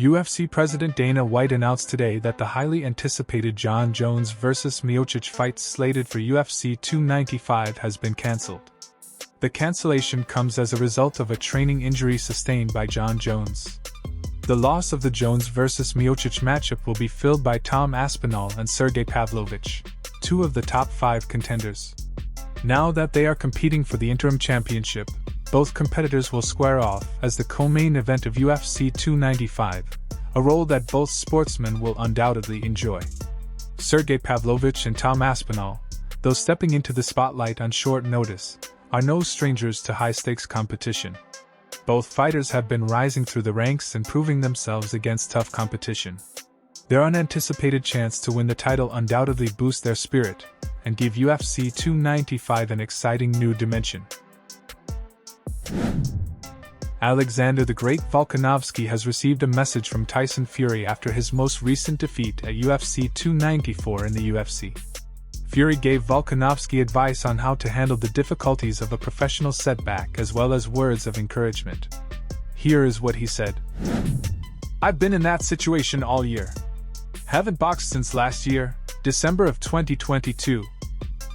UFC President Dana White announced today that the highly anticipated Jon Jones vs. Miocic fight slated for UFC 295 has been cancelled. The cancellation comes as a result of a training injury sustained by Jon Jones. The loss of the Jones vs. Miocic matchup will be filled by Aspinall and Sergei Pavlovich, two of the top 5 contenders. Now that they are competing for the interim championship, both competitors will square off as the co-main event of UFC 295, a role that both sportsmen will undoubtedly enjoy. Sergei Pavlovich and Aspinall, though stepping into the spotlight on short notice, are no strangers to high-stakes competition. Both fighters have been rising through the ranks and proving themselves against tough competition. Their unanticipated chance to win the title undoubtedly boosts their spirit and give UFC 295 an exciting new dimension. Alexander the Great Volkanovski has received a message from Tyson Fury after his most recent defeat at UFC 294 in the UFC. Fury gave Volkanovski advice on how to handle the difficulties of a professional setback as well as words of encouragement. Here is what he said. "I've been in that situation all year. Haven't boxed since last year, December of 2022.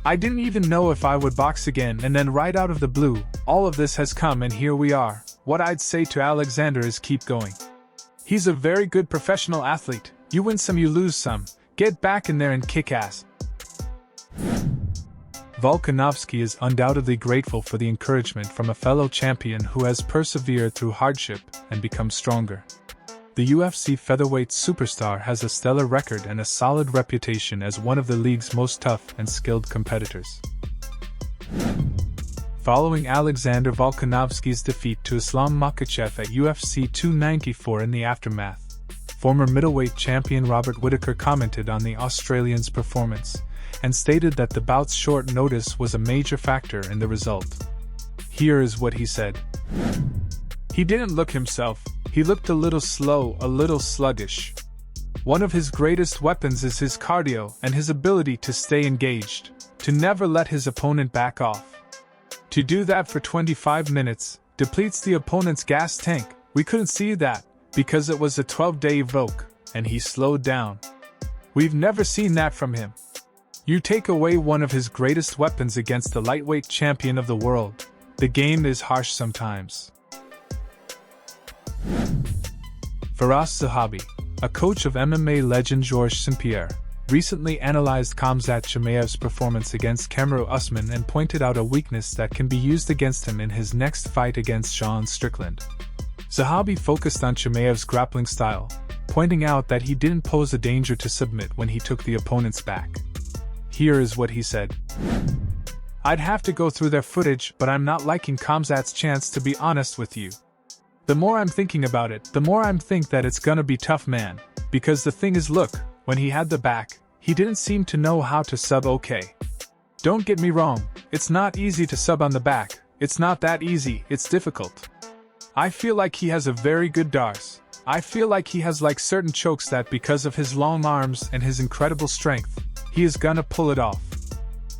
I didn't even know if I would box again, and then right out of the blue, all of this has come and here we are. What I'd say to Alexander is keep going. He's a very good professional athlete. You win some, you lose some. Get back in there and kick ass." Volkanovski is undoubtedly grateful for the encouragement from a fellow champion who has persevered through hardship and become stronger. The UFC featherweight superstar has a stellar record and a solid reputation as one of the league's most tough and skilled competitors. Following Alexander Volkanovski's defeat to Islam Makhachev at UFC 294 in the aftermath, former middleweight champion Robert Whittaker commented on the Australian's performance and stated that the bout's short notice was a major factor in the result. Here is what he said. "He didn't look himself. He looked a little slow, a little sluggish. One of his greatest weapons is his cardio and his ability to stay engaged, to never let his opponent back off. To do that for 25 minutes depletes the opponent's gas tank. We couldn't see that because it was a 12-day Volk, and he slowed down. We've never seen that from him. You take away one of his greatest weapons against the lightweight champion of the world. The game is harsh sometimes." Firas Zahabi, a coach of MMA legend Georges St-Pierre, recently analyzed Khamzat Chimaev's performance against Kamaru Usman and pointed out a weakness that can be used against him in his next fight against Sean Strickland. Zahabi focused on Chimaev's grappling style, pointing out that he didn't pose a danger to submit when he took the opponent's back. Here is what he said. "I'd have to go through their footage, but I'm not liking Khamzat's chance, to be honest with you. The more I'm thinking about it, the more I'm think that it's gonna be tough, man, because the thing is, look, when he had the back, he didn't seem to know how to sub okay. Don't get me wrong, it's not easy to sub on the back, it's not that easy, it's difficult. I feel like he has a very good DARS. I feel like he has like certain chokes that because of his long arms and his incredible strength, he is gonna pull it off.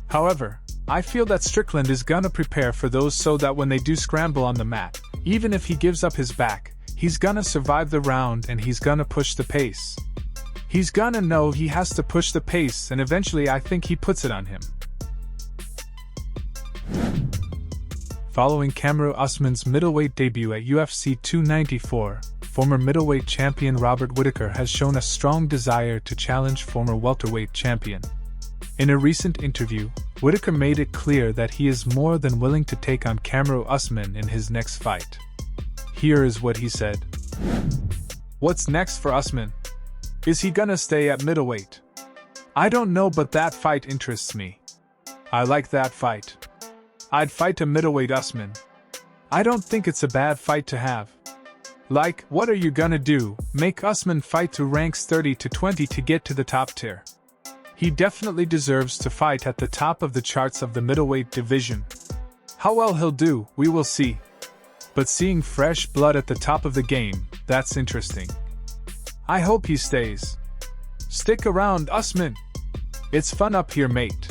However, I feel that Strickland is gonna prepare for those so that when they do scramble on the mat, even if he gives up his back, he's gonna survive the round and he's gonna push the pace. He's gonna know he has to push the pace, and eventually I think he puts it on him." Following Kamaru Usman's middleweight debut at UFC 294, former middleweight champion Robert Whittaker has shown a strong desire to challenge former welterweight champion. In a recent interview, Whittaker made it clear that he is more than willing to take on Kamaru Usman in his next fight. Here is what he said. "What's next for Usman? Is he gonna stay at middleweight? I don't know, but that fight interests me. I like that fight. I'd fight a middleweight Usman. I don't think it's a bad fight to have. Like, what are you gonna do, make Usman fight through ranks 30 to 20 to get to the top tier? He definitely deserves to fight at the top of the charts of the middleweight division. How well he'll do, we will see. But seeing fresh blood at the top of the game, that's interesting. I hope he stays. Stick around, Usman. It's fun up here, mate."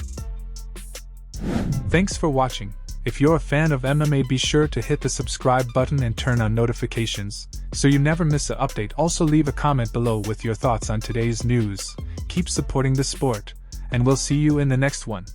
Thanks for watching. If you're a fan of MMA, be sure to hit the subscribe button and turn on notifications, so you never miss an update. Also leave a comment below with your thoughts on today's news. Keep supporting the sport, and we'll see you in the next one.